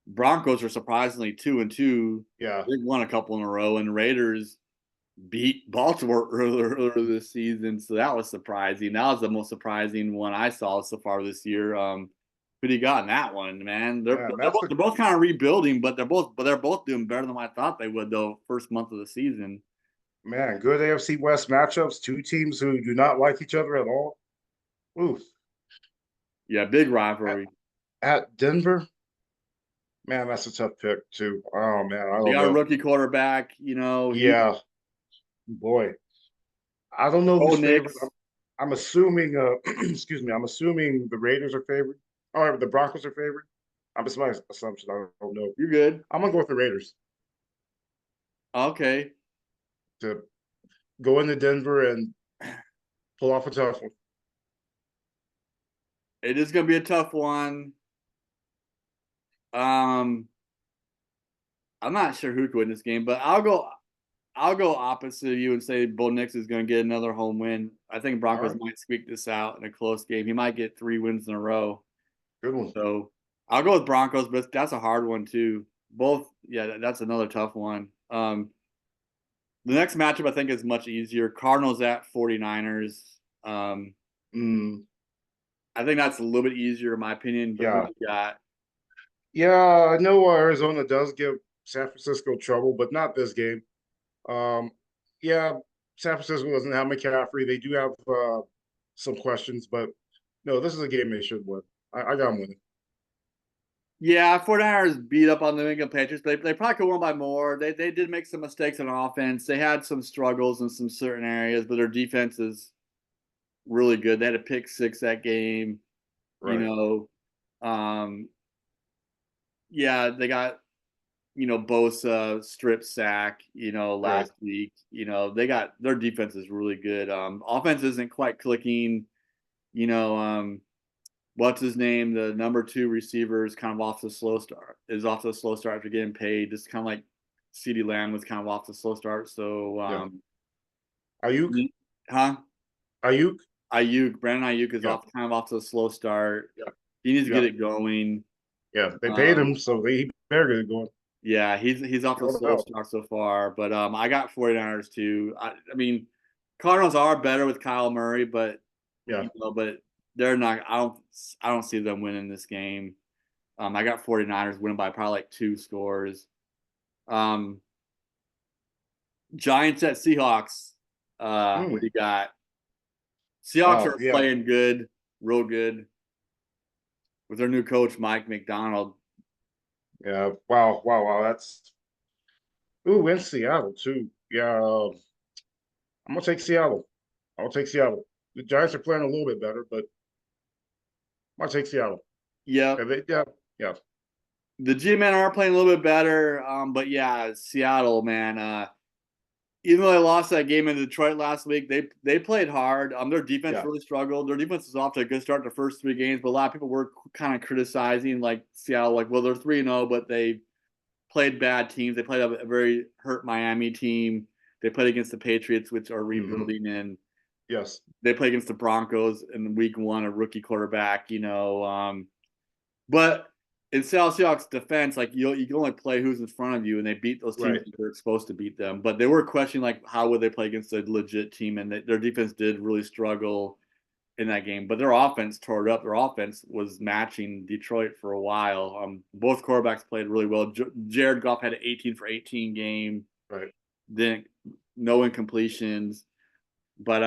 Broncos are surprisingly 2-2. Yeah, they won a couple in a row, and Raiders beat Baltimore earlier this season, so that was surprising. That was the most surprising one I saw so far this year. Who do you got in that one, man? They're both kind of rebuilding, but they're both doing better than I thought they would though. First month of the season, man. Good AFC West matchups. 2 teams who do not like each other at all. Oof. Yeah, big rivalry. At Denver, man, that's a tough pick too. Oh man, I don't know. They got a rookie quarterback, Yeah, boy, I don't know who's favored. I'm assuming. Excuse me. I'm assuming the Raiders are favored. Or the Broncos are favored. It's my assumption. I don't know. You're good. I'm gonna go with the Raiders. Okay. To go into Denver and pull off a tough one. It is going to be a tough one. I'm not sure who could win this game, but I'll go opposite of you and say Bo Nix is going to get another home win. I think Broncos might squeak this out in a close game. He might get 3 wins in a row. Good one. So I'll go with Broncos, but that's a hard one too. Both, that's another tough one. The next matchup I think is much easier. Cardinals at 49ers. I think that's a little bit easier in my opinion. But yeah, I know Arizona does give San Francisco trouble, but not this game. Yeah, San Francisco doesn't have McCaffrey. They do have some questions, but no, this is a game they should win. I got them winning. Yeah, 49ers beat up on the New England Patriots. They probably could win by more. They did make some mistakes on offense. They had some struggles in some certain areas, but their defense is really good. They had a pick 6 that game. Right. They got Bosa strip sack, last week. They got their defense is really good. Offense isn't quite clicking. What's his name? The number 2 receiver is kind of off the slow start. After getting paid. Just kind of like CeeDee Lamb was kind of off the slow start. So, Ayuk, huh? Brandon Ayuk is kind of off to a slow start. Yeah. He needs to get it going. Yeah, they paid Um, him, so he better get it going. yeah, he's off to a No slow doubt. start so far, but I got 49ers too. I mean, Cardinals are better with Kyle Murray, but Yeah. but they're not. I don't see them winning this game. I got 49ers winning by probably like 2 scores. Um, Giants at Seahawks. What do Mm. you got? Seahawks Oh, are yeah. playing good, real good with their new coach Mike McDonald. Yeah. Wow. Wow. Wow. That's ooh, in Seattle too. Yeah. I'm gonna take Seattle. I'll take Seattle. The Giants are playing a little bit better, but I'll take Seattle. Yep. Yeah. Yeah. The G-men are playing a little bit better, but yeah, Seattle, man. Even though they lost that game in Detroit last week, they played hard. Their defense Yeah. really struggled. Their defense is off to a good start the first 3 games, but a lot of people were kind of criticizing like Seattle, like, well, they're 3-0, but they played bad teams. They played a very hurt Miami team. They played against the Patriots, which are Hmm. rebuilding, and Yes. they played against the Broncos in week 1, a rookie quarterback. But in Seattle Seahawks defense, like you can only play who's in front of you, and they beat those teams Right. that they're supposed to beat them. But they were questioning like how would they play against a legit team, and their defense did really struggle in that game. But their offense tore it up. Their offense was matching Detroit for a while. Both quarterbacks played really well. Jared Goff had an 18 for 18 game. Right. Didn't no incompletions, but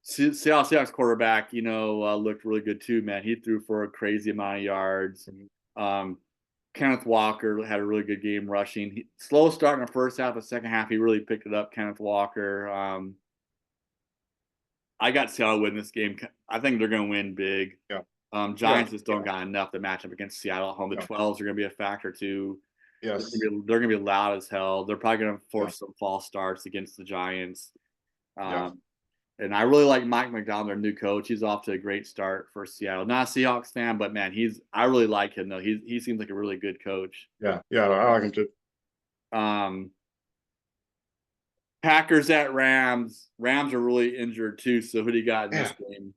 Seattle Seahawks quarterback, looked really good too, man. He threw for a crazy amount of yards. Mhm. Um, Kenneth Walker had a really good game rushing. Slow start in the first half, the second half he really picked it up. Kenneth Walker. I got Seattle win this game. I think they're going to win big. Yeah. Yeah. Giants just don't got enough to match up against Seattle at home. The Yeah. 12s are going to be a factor too. Yes. They're going to be loud as hell. They're probably going to Yeah. force some false starts against the Giants. Yeah. Um, And I really like Mike McDonald, their new coach. He's off to a great start for Seattle. Not a Seahawks fan, but man, I really like him though. He seems like a really good coach. Yeah. Yeah. I like him too. Um, Packers at Rams. Rams are really injured too. So who do you got in this Yeah. game?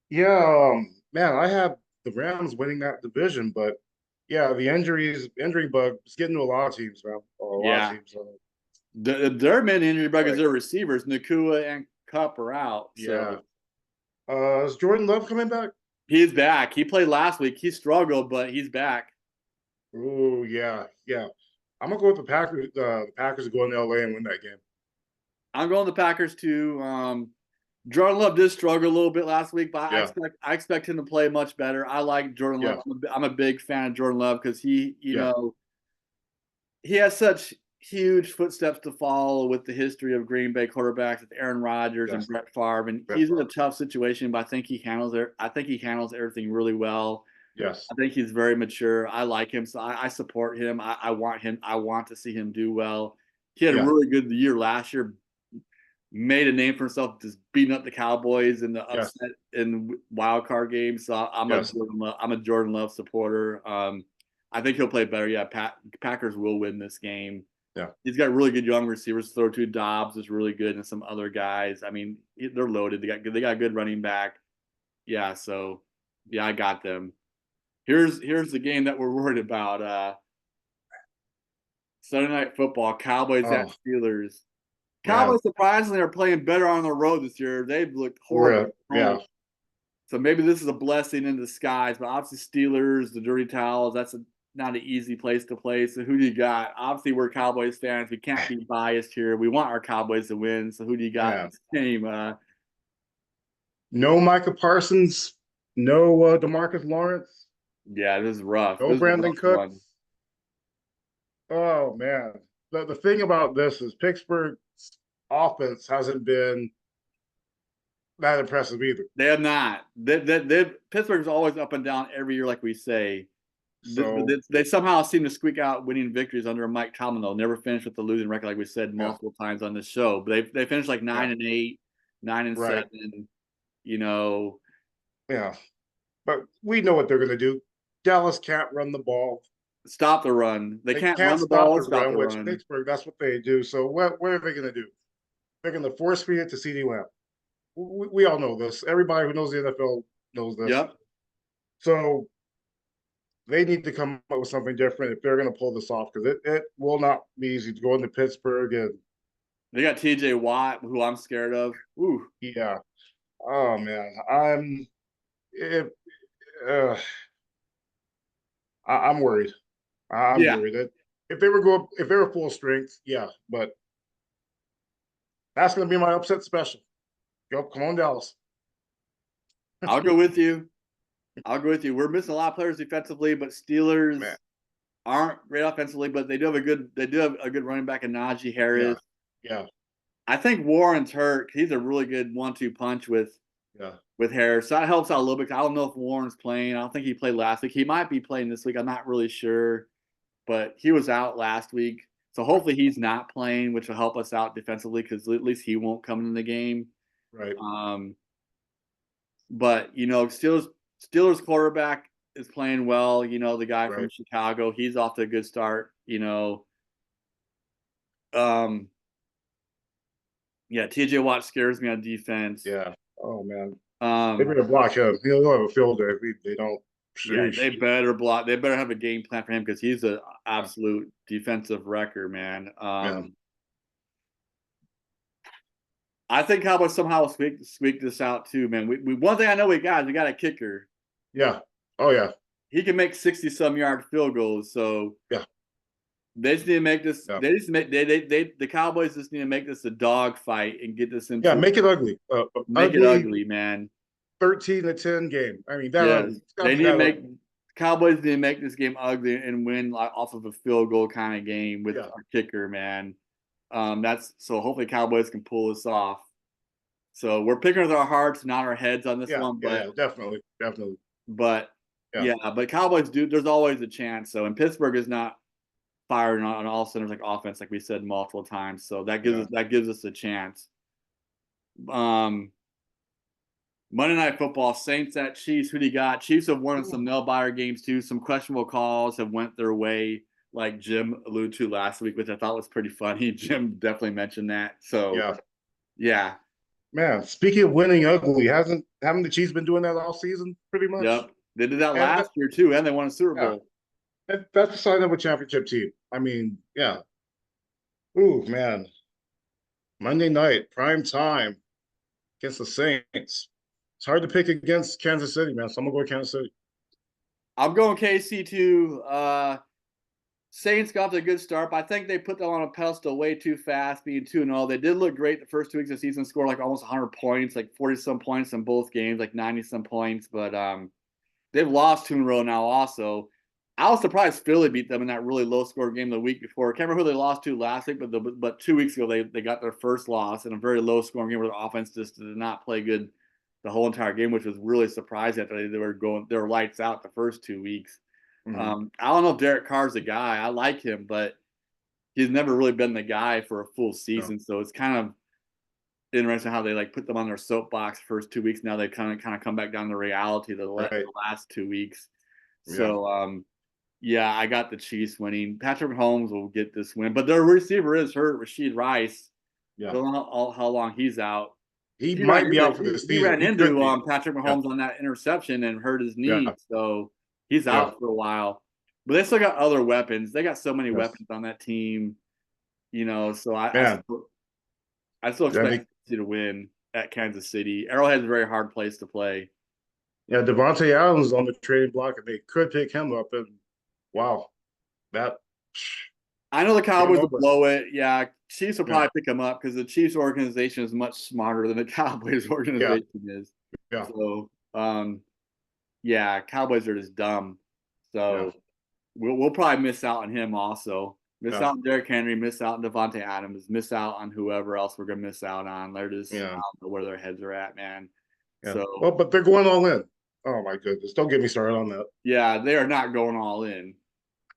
Yeah. Man, I have the Rams winning that division, but yeah, the injury bug is getting to a lot of teams, man. A lot of Yeah, teams. their main injury bug is Like, their receivers. Nakua and Cup are out. yeah. So Is Jordan Love coming back? he's back. He played last week. He struggled, but he's back. Oh, yeah. Yeah. I'm gonna go with the Packers. The Packers are going to LA and win that game. I'm going the Packers too. Jordan Love did struggle a little bit last week, but I Yeah. expect I expect him to play much better. I like Jordan Yeah. Love. I'm a big fan of Jordan Love because Yeah. he has such huge footsteps to follow with the history of Green Bay quarterbacks with Aaron Rodgers and Yes. Brett Favre, and Brett he's in a Favre. tough situation, but I think he handles it. I think he handles everything really well. Yes. I think he's very mature. I like him, so I support him. I want him. I want to see him do well. He had a Yeah. really good year last year, made a name for himself just beating up the Cowboys in the Yes. upset in wild card games. So Yes. I'm a Jordan Love supporter. I think he'll play better. Yeah, Packers will win this game. Yeah. He's got really good young receivers to throw to. Dobbs is really good, and some other guys. I mean, they're loaded. They got a good running back. Yeah, so yeah, I got them. Here's the game that we're worried about. Sunday Night Football, Cowboys at Oh, Steelers. man. Cowboys surprisingly are playing better on the road this year. They've looked horrible at Yeah. home. So maybe this is a blessing in disguise. But obviously, Steelers, the dirty towels, not an easy place to play. So who do you got? Obviously, we're Cowboys fans. We can't be biased here. We want our Cowboys to win. So who do you got in Man. this game? No Micah Parsons. No DeMarcus Lawrence. Yeah, this is rough. No This is a Brandon rough one. Cooks. Oh man. The thing about this is Pittsburgh's offense hasn't been that impressive either. They have not. Pittsburgh's always up and down every year, like we say. So They somehow seem to squeak out winning victories under Mike Tomlin. They'll never finish with the losing record, like we said yeah, multiple times on this show. But they finished like yeah, 9-8, 9-7. right. You know, Yeah. But we know what they're gonna do. Dallas can't run the ball. stop the run. They They can't can't run the stop ball the or stop run, the which run. Pittsburgh, that's what they do. So what are they gonna do? They're gonna force feed it to CD Lamb. We all know this. Everybody who knows the NFL knows this. Yep. So they need to come up with something different if they're going to pull this off, because it will not be easy to go into Pittsburgh and They got TJ Watt, who I'm scared of. Ooh. yeah. Oh man, I'm if, uh, I'm worried. I'm Yeah. worried that if they were full strength, yeah, but that's going to be my upset special. Go, come on, Dallas. I'll go with you. I'll go with you. We're missing a lot of players defensively, but Steelers Man, aren't great offensively, but they do have a good running back in Najee yeah, Harris. yeah, I think Warren's hurt. He's a really good 1-2 punch yeah, with Harris. So that helps out a little bit. I don't know if Warren's playing. I don't think he played last week. He might be playing this week. I'm not really sure, but he was out last week. So right, hopefully he's not playing, which will help us out defensively because at least he won't come in the game. right, Um, but Steelers quarterback is playing well. The guy from right. Chicago, he's off to a good start. Um, yeah, TJ Watt scares me on defense. Yeah. Oh man, they Um, better block him. He'll have a field day if they don't. yeah, Sheesh. they better block. They better have a game plan for him because he's an absolute defensive wrecker, man. Yeah, I think Cowboys somehow will squeak this out too, man. We one thing I know we got a kicker. yeah. Oh yeah, He can make 60-some-yard field goals. So yeah, they just need to make this. yeah, They just make the Cowboys just need to make this a dog fight and get this yeah. into Make it ugly. make it Ugly ugly, man. 13-10 game. I mean that Yes, ugly. It's got to they be need to that make ugly. Cowboys need to make this game ugly and win like off of a field goal kind of game with Yeah, our kicker, man. That's so hopefully Cowboys can pull this off. So we're picking with our hearts, not our heads on this yeah, one, yeah, but yeah. Definitely, definitely. but Yeah, yeah, but Cowboys do. There's always a chance. So and Pittsburgh is not firing on all centers like offense, like we said multiple times. So yeah. that gives us a chance. Um, Monday Night Football, Saints at Chiefs. Who do you got? Chiefs have won some nail biter games too. Some questionable calls have went their way, like Jim alluded to last week, which I thought was pretty funny. Jim definitely mentioned that. So Yeah. yeah, Man, speaking of winning ugly, haven't the Chiefs been doing that all season pretty much? yep, they did that And last year too, and they won a Super yeah, Bowl. that's the sign of a championship team. I mean, yeah. Ooh, man. Monday night, prime time against the Saints. It's hard to pick against Kansas City, man. So I'm gonna go with Kansas City. I'm going KC too. Saints got to a good start, but I think they put them on a pedestal way too fast, being 2-0. They did look great the first 2 weeks of the season, scored like almost 100 points, like 40 some points in both games, like 90 some points. But they've lost 2 in a row now. Also, I was surprised Philly beat them in that really low score game the week before. I can't remember who they lost to last week, but 2 weeks ago they got their first loss in a very low scoring game where the offense just did not play good the whole entire game, which was really surprising after they were lights out the first 2 weeks. Mm-hmm. I don't know if Derek Carr's a guy. I like him, but he's never really been the guy for a full No. season. So it's kind of interesting how they like put them on their soapbox first 2 weeks. Now they've kind of come back down to reality the Right. last 2 weeks. Yeah. So yeah, I got the Chiefs winning. Patrick Mahomes will get this win, but their receiver is hurt, Rashid Rice. Yeah. Don't know how long he's out. He might be out for the He season. ran He could into be. Patrick Yeah. Mahomes on that interception and hurt his knee, Yeah. so he's Yeah. out for a while. But they still got other weapons. They got so many Yes. weapons on that team, So Man. I still I expect think to win at Kansas City. Arrowhead's a very hard place to play. yeah, Devontae Adams on the trading block, and they could pick him up. And wow, that I know the game Cowboys will over. blow it. Yeah, Chiefs will Yeah. probably pick them up because the Chiefs organization is much smarter than the Cowboys Yeah. organization is. Yeah. So, yeah, Cowboys are just dumb. Yeah. So we'll probably miss out on him also. Miss Yeah. out on Derrick Henry, miss out on Devontae Adams, miss out on whoever else we're gonna miss out on. They're just I Yeah. don't know where their heads are at, man. Yeah. So Well, but they're going all in. Oh my goodness! Don't get me started on that. yeah, they are not going all in.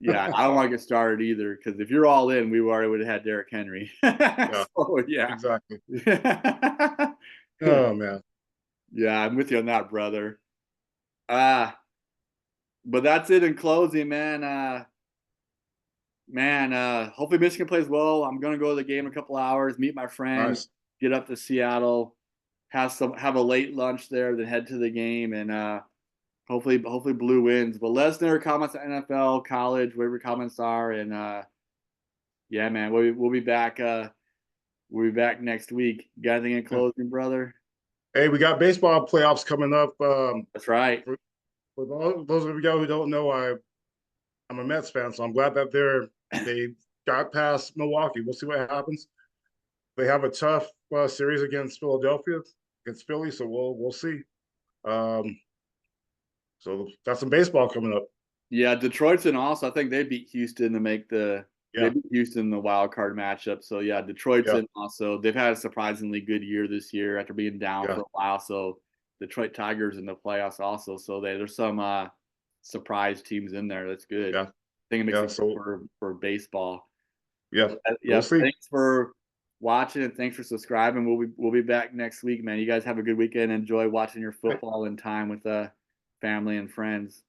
Yeah, I don't want to get started either because if you're all in, we already would have had Derrick Henry. Yeah. So yeah. Exactly. Oh man. Yeah, I'm with you on that, brother. Uh but that's it in closing, man. Hopefully Michigan plays well. I'm gonna go to the game in a couple hours, meet my friends, Nice. get up to Seattle, have a late lunch there, then head to the game, and hopefully blue wins. But let us know your comments on NFL, college, whatever your comments are, and yeah, man, we'll be back. We'll be back next week. You got anything in closing, brother? Hey, we got baseball playoffs coming up. That's right. For those of you who don't know, I'm a Mets fan, so I'm glad that they got past Milwaukee. We'll see what happens. They have a tough series against Philadelphia, against Philly, so we'll see. Um, so got some baseball coming up. Yeah, Detroit's in also. I think they beat Houston to make they Yeah, beat Houston in the wild card matchup. So yeah, Detroit's yeah, in also. They've had a surprisingly good year this year after being down yeah, for a while. So Detroit Tigers in the playoffs also. So there's some surprise teams in there. That's good. yeah, I think it makes yeah. it good So for baseball. yeah, Yeah, we'll see. thanks for watching and thanks for subscribing. We'll be back next week, man. You guys have a good weekend. Enjoy watching your football and time with family and friends.